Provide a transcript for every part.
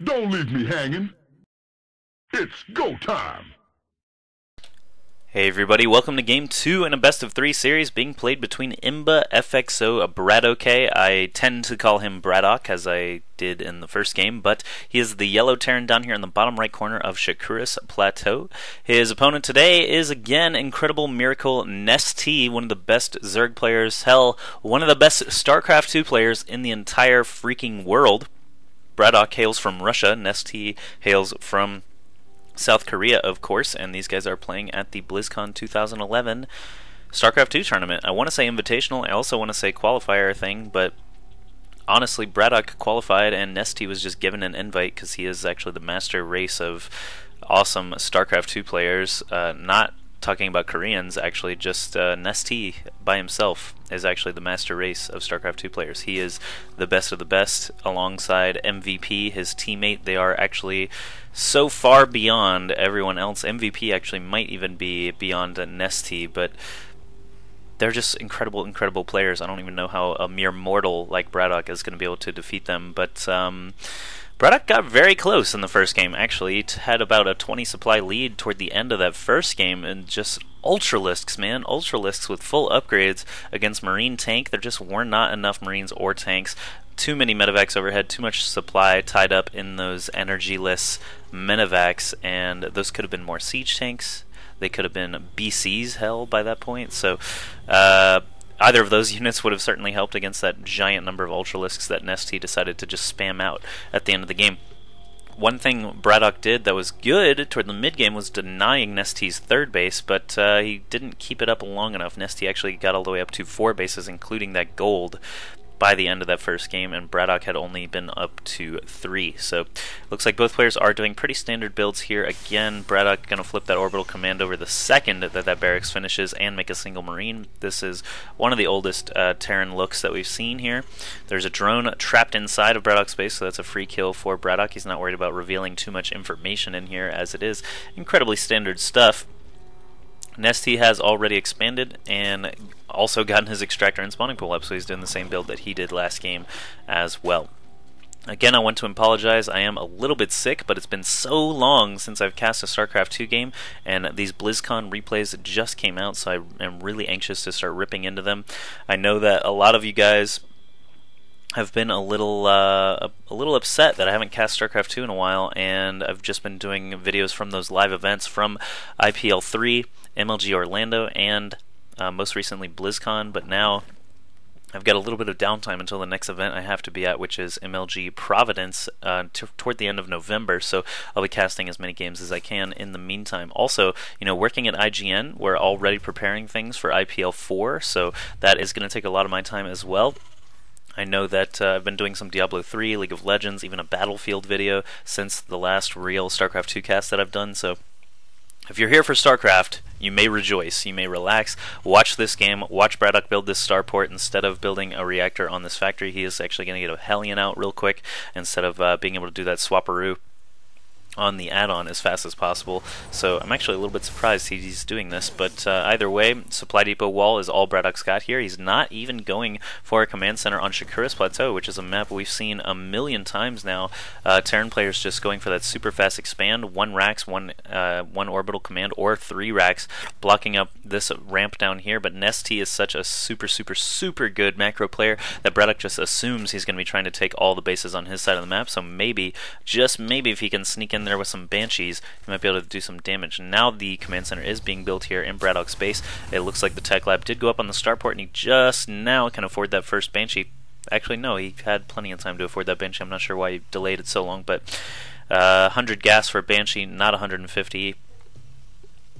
Don't leave me hanging. It's go time. Hey everybody, welcome to Game 2 in a best of 3 series being played between imbaFXO.BratOK. I tend to call him BratOK as I did in the first game, but he is the yellow Terran down here in the bottom right corner of Shakuras Plateau. His opponent today is again Incredible Miracle IM.NesTea, one of the best Zerg players, hell, one of the best StarCraft 2 players in the entire freaking world. BratOK hails from Russia, IM.NesTea hails from South Korea, of course, and these guys are playing at the Blizzcon 2011 StarCraft 2 tournament. I want to say invitational, I also want to say qualifier thing, but honestly, BratOK qualified and IM.NesTea was just given an invite because he is actually the master race of awesome StarCraft 2 players, not talking about Koreans, actually, just IM.NesTea by himself is actually the master race of StarCraft 2 players. He is the best of the best alongside MVP, his teammate. They are actually so far beyond everyone else. MVP actually might even be beyond IM.NesTea, but they're just incredible, incredible players. I don't even know how a mere mortal like BratOK is going to be able to defeat them, but BratOK got very close in the first game, actually. He had about a 20 supply lead toward the end of that first game, and just Ultralisks, man. Ultralisks with full upgrades against Marine tank. There just were not enough Marines or tanks. Too many medevacs overhead, too much supply tied up in those energyless medevacs, and those could have been more siege tanks. They could have been BCs, hell, by that point. So, either of those units would have certainly helped against that giant number of Ultralisks that IM.NesTea decided to just spam out at the end of the game. One thing BratOK did that was good toward the mid-game was denying IM.NesTea's third base, but he didn't keep it up long enough. IM.NesTea actually got all the way up to 4 bases, including that gold, by the end of that first game, and BratOK had only been up to 3. So looks like both players are doing pretty standard builds here. Again, BratOK going to flip that orbital command over the second that barracks finishes and make a single Marine. This is one of the oldest Terran looks that we've seen here. There's a drone trapped inside of BratOK's base, so that's a free kill for BratOK. He's not worried about revealing too much information in here, as it is incredibly standard stuff. IM.NesTea has already expanded and also gotten his extractor and spawning pool up, so he's doing the same build that he did last game as well. Again, I want to apologize. I am a little bit sick, but it's been so long since I've cast a StarCraft 2 game, and these BlizzCon replays just came out, so I am really anxious to start ripping into them. I know that a lot of you guys have been a little upset that I haven't cast StarCraft 2 in a while, and I've just been doing videos from those live events from IPL 3, MLG Orlando, and most recently BlizzCon, but now I've got a little bit of downtime until the next event I have to be at, which is MLG Providence toward the end of November, so I'll be casting as many games as I can in the meantime. Also, working at IGN, we're already preparing things for IPL 4, so that is going to take a lot of my time as well. I know that I've been doing some Diablo 3, League of Legends, even a Battlefield video since the last real StarCraft 2 cast that I've done, so if you're here for StarCraft, you may rejoice, you may relax, watch this game, watch BratOK build this starport instead of building a reactor on this factory. He is actually going to get a Hellion out real quick instead of being able to do that swapperoo on the add-on as fast as possible, so I'm actually a little bit surprised he's doing this, but either way, Supply Depot Wall is all BratOK's got here. He's not even going for a command center on Shakuras Plateau, which is a map we've seen a million times now. Terran players just going for that super fast expand, 1 racks, one orbital command, or 3 racks, blocking up this ramp down here, but IM.NesTea is such a super good macro player that BratOK just assumes he's going to be trying to take all the bases on his side of the map, so maybe, just maybe, if he can sneak in there with some Banshees, he might be able to do some damage. Now the command center is being built here in BratOK's base. It looks like the tech lab did go up on the starport, and he just now can afford that first Banshee. Actually, no, he had plenty of time to afford that Banshee. I'm not sure why he delayed it so long, but 100 gas for Banshee, not 150.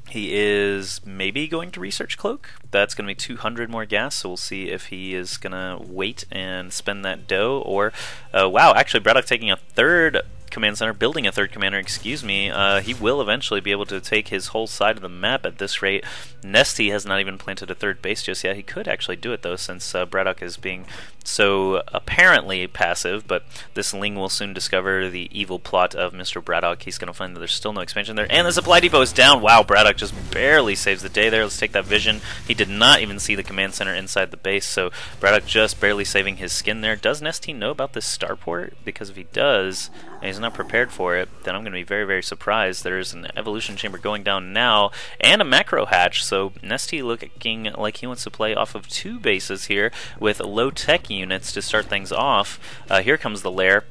He is maybe going to research Cloak. That's going to be 200 more gas, so we'll see if he is going to wait and spend that dough, or wow, actually BratOK taking a third command center, building a third commander, excuse me. He will eventually be able to take his whole side of the map at this rate. IM.NesTea has not even planted a third base just yet. He could actually do it though, since BratOK is being so apparently passive, but this Ling will soon discover the evil plot of Mr. BratOK. He's going to find that there's still no expansion there, and the supply depot is down. Wow, BratOK just barely saves the day there. Let's take that vision. He did not even see the command center inside the base, so BratOK just barely saving his skin there. Does IM.NesTea know about this starport? Because if he does, and he's not not prepared for it, then I'm going to be very, very surprised. There's an evolution chamber going down now, and a macro hatch, so NesTea looking like he wants to play off of 2 bases here with low-tech units to start things off. Here comes the lair.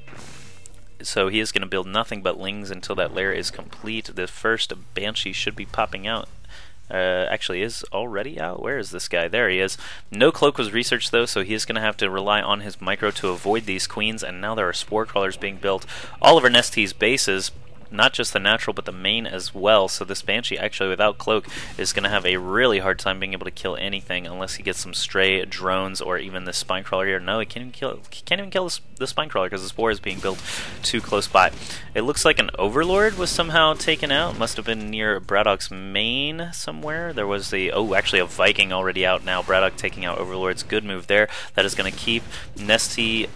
So he is going to build nothing but lings until that lair is complete. The first Banshee should be popping out. Actually is already out. Where is this guy? There he is. No cloak was researched though, so he is going to have to rely on his micro to avoid these queens, and now there are spore crawlers being built all over NesTea's bases. Not just the natural, but the main as well. So this Banshee, actually, without cloak, is going to have a really hard time being able to kill anything unless he gets some stray drones or even this spine crawler here. No, he can't even kill the spine crawler because the spore is being built too close by. It looks like an Overlord was somehow taken out. Must have been near BratOK's main somewhere. There was actually a Viking already out now. BratOK taking out Overlords. Good move there. That is going to keep NesTea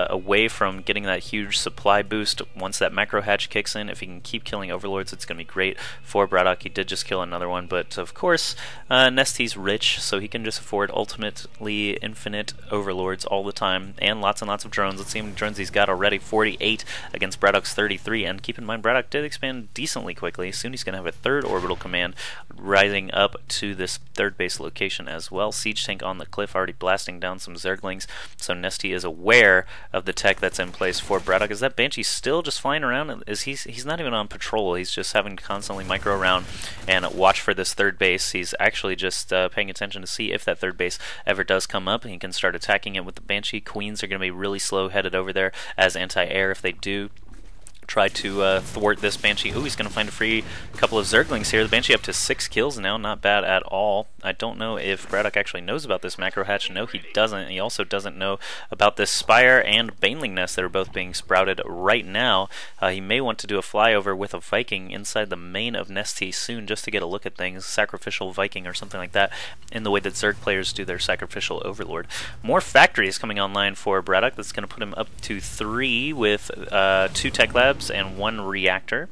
away from getting that huge supply boost once that macro hatch kicks in. If he can keep killing Overlords, it's going to be great for BratOK. He did just kill another one, but of course, NesTea's rich, so he can just afford ultimately infinite Overlords all the time, and lots of drones. Let's see how many drones he's got already. 48 against BratOK's 33, and keep in mind, BratOK did expand decently quickly. Soon he's going to have a 3rd orbital command rising up to this 3rd base location as well. Siege tank on the cliff already blasting down some Zerglings, so NesTea is aware of the tech that's in place for BratOK. Is that Banshee still just flying around? He's not even on patrol. He's just having to constantly micro around and watch for this 3rd base. He's actually just paying attention to see if that 3rd base ever does come up, and he can start attacking it with the Banshee. Queens are going to be really slow headed over there as anti-air if they do try to thwart this Banshee. Ooh, he's going to find a free couple of Zerglings here. The Banshee up to 6 kills now, not bad at all. I don't know if BratOK actually knows about this macro hatch. No, he doesn't. He also doesn't know about this Spire and Baneling Nest that are both being sprouted right now. He may want to do a flyover with a Viking inside the main of NesTea soon just to get a look at things, sacrificial Viking or something like that, in the way that Zerg players do their sacrificial Overlord. More factories coming online for BratOK. That's going to put him up to 3 with 2 tech labs and 1 reactor.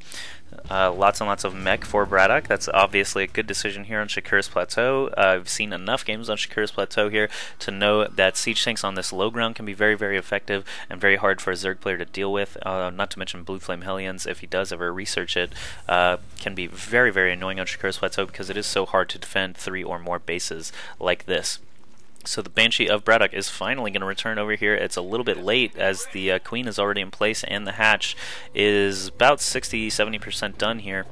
Lots and lots of mech for BratOK. That's obviously a good decision here on Shakuras Plateau. I've seen enough games on Shakuras Plateau here to know that siege tanks on this low ground can be very, very effective and very hard for a Zerg player to deal with. Not to mention Blue Flame Hellions, if he does ever research it, can be very, very annoying on Shakuras Plateau because it is so hard to defend 3 or more bases like this. So the Banshee of BratOK is finally going to return over here. It's a little bit late as the Queen is already in place and the hatch is about 60-70% done here.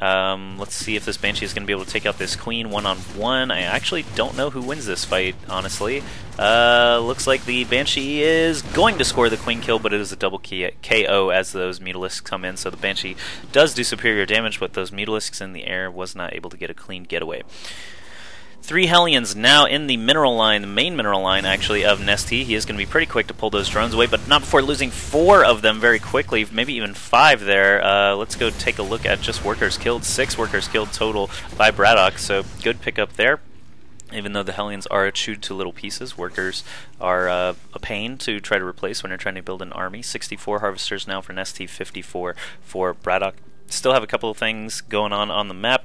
Let's see if this Banshee is going to be able to take out this Queen one-on-one. I actually don't know who wins this fight, honestly. Looks like the Banshee is going to score the Queen kill, but it is a double KO as those Mutalisks come in. So the Banshee does do superior damage, but those Mutalisks in the air was not able to get a clean getaway. 3 Hellions now in the mineral line, the main mineral line actually of NesTea. He is going to be pretty quick to pull those drones away, but not before losing 4 of them very quickly, maybe even 5 there. Let's go take a look at just workers killed. 6 workers killed total by BratOK, so good pickup there. Even though the Hellions are chewed to little pieces, workers are a pain to try to replace when you're trying to build an army. 64 harvesters now for NesTea, 54 for BratOK. Still have a couple of things going on the map.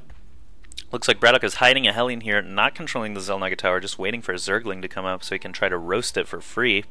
Looks like BratOK is hiding a Hellion here, not controlling the Xel'Naga Tower, just waiting for a Zergling to come up so he can try to roast it for free.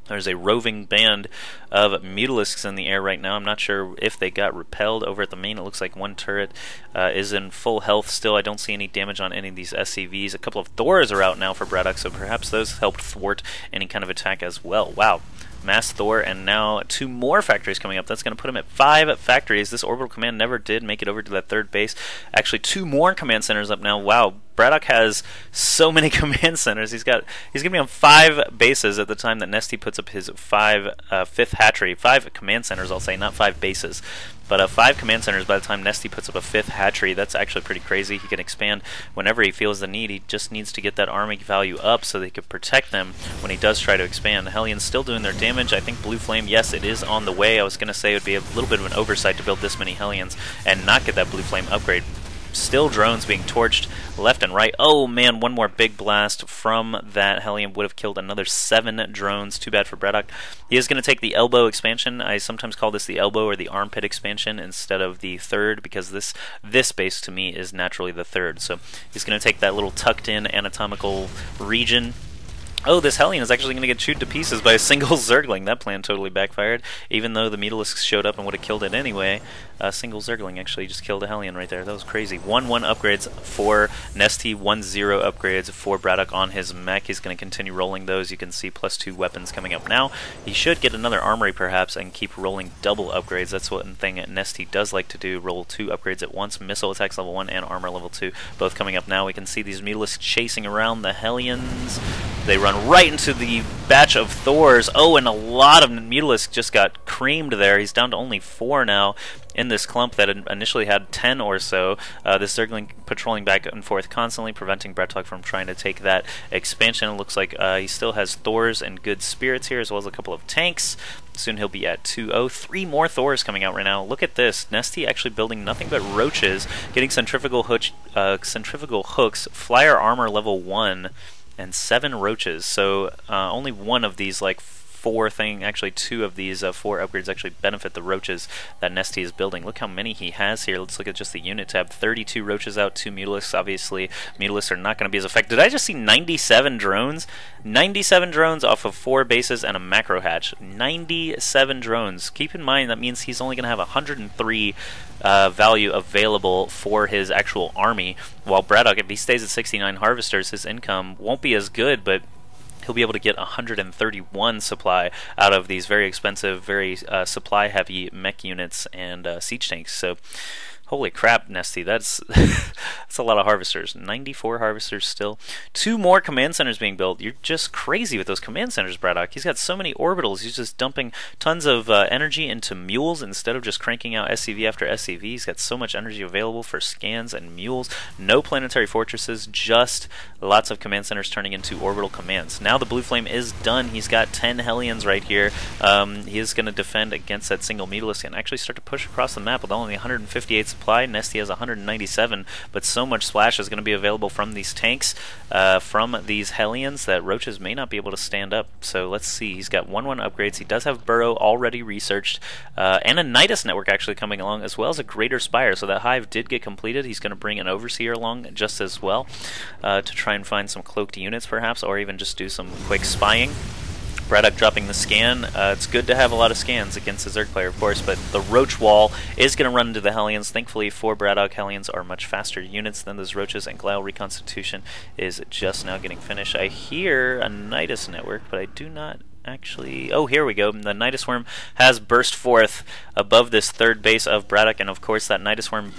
There's a roving band of Mutalisks in the air right now. I'm not sure if they got repelled over at the main. It looks like 1 turret is in full health still. I don't see any damage on any of these SCVs. A couple of Thors are out now for BratOK, so perhaps those helped thwart any kind of attack as well. Wow. Mass Thor, and now 2 more factories coming up. That's going to put him at 5 factories. This orbital command never did make it over to that 3rd base. Actually, 2 more command centers up now. Wow, BratOK has so many command centers. He's going to be on 5 bases at the time that NesTea puts up his 5th hatchery. 5 command centers, I'll say, not 5 bases. But 5 command centers by the time NesTea puts up a 5th hatchery. That's actually pretty crazy. He can expand whenever he feels the need. He just needs to get that army value up so they can protect them when he does try to expand. The Hellions still doing their damage. I think Blue Flame, yes, it is on the way. I was going to say it would be a little bit of an oversight to build this many Hellions and not get that Blue Flame upgrade. Still drones being torched left and right. Oh man, 1 more big blast from that Hellion would have killed another 7 drones. Too bad for BratOK. He is going to take the elbow expansion. I sometimes call this the elbow or the armpit expansion instead of the 3rd because this base to me is naturally the 3rd. So he's going to take that little tucked in anatomical region Oh, this Hellion is actually going to get chewed to pieces by a single Zergling. That plan totally backfired. Even though the Mutalisks showed up and would have killed it anyway, a single Zergling actually just killed a Hellion right there. That was crazy. 1-1 upgrades for NesTea, 1-0 upgrades for BratOK on his mech. He's going to continue rolling those. You can see +2 weapons coming up now. He should get another armory perhaps and keep rolling double upgrades. That's one thing NesTea does like to do, roll 2 upgrades at once. Missile attacks level 1 and armor level 2, both coming up now. We can see these Mutalisks chasing around the Hellions. They run right into the batch of Thors. Oh, and a lot of Mutalisks just got creamed there. He's down to only 4 now in this clump that initially had 10 or so. This Zergling patrolling back and forth constantly, preventing BratOK from trying to take that expansion. It looks like he still has Thors and good spirits here, as well as a couple of tanks. Soon he'll be at 2-0. 3 more Thors coming out right now. Look at this. NesTea actually building nothing but roaches, getting centrifugal hooks, flyer armor level 1, and 7 roaches. So only one of these, like, 2 of these 4 upgrades actually benefit the roaches that NesTea is building. Look how many he has here. Let's look at just the unit tab. 32 roaches out, 2 Mutalisks. Obviously, Mutalisks are not going to be as effective. Did I just see 97 drones? 97 drones off of 4 bases and a macro hatch. 97 drones. Keep in mind that means he's only going to have 103 value available for his actual army, while BratOK, if he stays at 69 harvesters, his income won't be as good, but he'll be able to get 131 supply out of these very expensive, very supply-heavy mech units and siege tanks. So, holy crap, NesTea, that's that's a lot of harvesters. 94 harvesters still. 2 more command centers being built. You're just crazy with those command centers, BratOK. He's got so many orbitals. He's just dumping tons of energy into mules instead of just cranking out SCV after SCV. He's got so much energy available for scans and mules. No planetary fortresses, just lots of command centers turning into orbital commands. Now the Blue Flame is done. He's got 10 Hellions right here. He is going to defend against that single Mutalisk and actually start to push across the map with only 158 supply. NesTea has 197, but so much splash is going to be available from these tanks, from these Hellions, that roaches may not be able to stand up. So let's see. He's got 1-1 upgrades. He does have Burrow already researched, and a Nidus network actually coming along, as well as a Greater Spire. So that hive did get completed. He's going to bring an Overseer along just as well, to try and find some cloaked units perhaps, or even just do some quick spying. BratOK dropping the scan. It's good to have a lot of scans against the Zerg player, of course, but the Roach Wall is going to run into the Hellions. Thankfully for BratOK, Hellions are much faster units than those Roaches, and Glial Reconstitution is just now getting finished. I hear a Nidus network, but I do not actually... Oh, here we go. The Nidus Worm has burst forth above this 3rd base of BratOK, and of course that Nidus Worm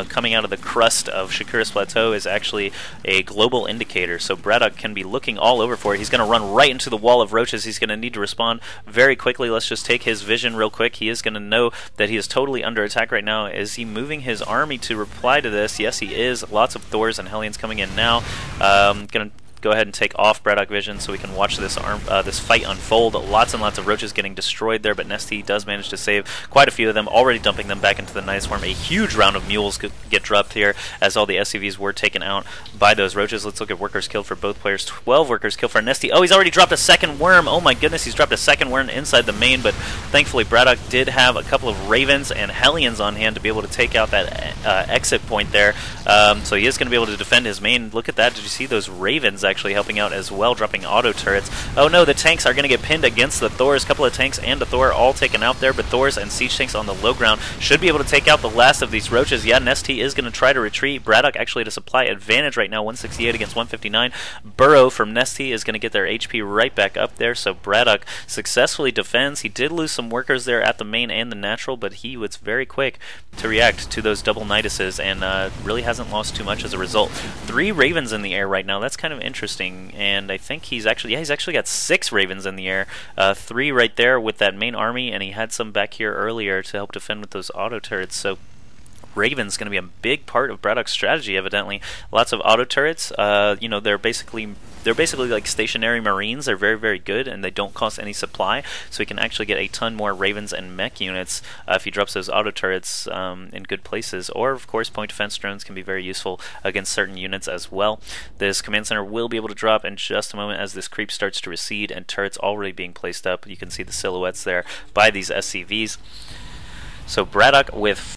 coming out of the crust of Shakuras Plateau is actually a global indicator, so BratOK can be looking all over for it. He's going to run right into the wall of roaches. He's going to need to respond very quickly. Let's just take his vision real quick. He is going to know that he is totally under attack right now. Is he moving his army to reply to this? Yes, he is. Lots of Thors and Hellions coming in now. Going to go ahead and take off BratOK Vision so we can watch this this fight unfold. Lots and lots of roaches getting destroyed there, but NesTea does manage to save quite a few of them, already dumping them back into the Nidus Worm. A huge round of mules could get dropped here as all the SCVs were taken out by those roaches. Let's look at workers killed for both players. 12 workers killed for NesTea. Oh, he's already dropped a 2nd worm. Oh my goodness, he's dropped a 2nd worm inside the main, but thankfully BratOK did have a couple of Ravens and Hellions on hand to be able to take out that exit point there. So he is going to be able to defend his main. Look at that. Did you see those Ravens actually helping out as well, dropping auto turrets? Oh no, the tanks are going to get pinned against the Thors. A couple of tanks and a Thor all taken out there, but Thors and siege tanks on the low ground should be able to take out the last of these roaches. Yeah, NesTea is going to try to retreat. BratOK actually at a supply advantage right now, 168 against 159. Burrow from NesTea is going to get their HP right back up there, so BratOK successfully defends. He did lose some workers there at the main and the natural, but he was very quick to react to those double Niduses and really hasn't lost too much as a result. 3 Ravens in the air right now. That's kind of interesting, and I think he's actually got 6 Ravens in the air. 3 right there with that main army, and he had some back here earlier to help defend with those auto turrets. So Raven's going to be a big part of BratOK's strategy, evidently. Lots of auto turrets. You know, they're basically like stationary marines. They're very, very good, and they don't cost any supply, so he can actually get a ton more Ravens and mech units if he drops those auto turrets in good places. Or, of course, point defense drones can be very useful against certain units as well. This command center will be able to drop in just a moment as this creep starts to recede and turrets already being placed up. You can see the silhouettes there by these SCVs. So BratOK with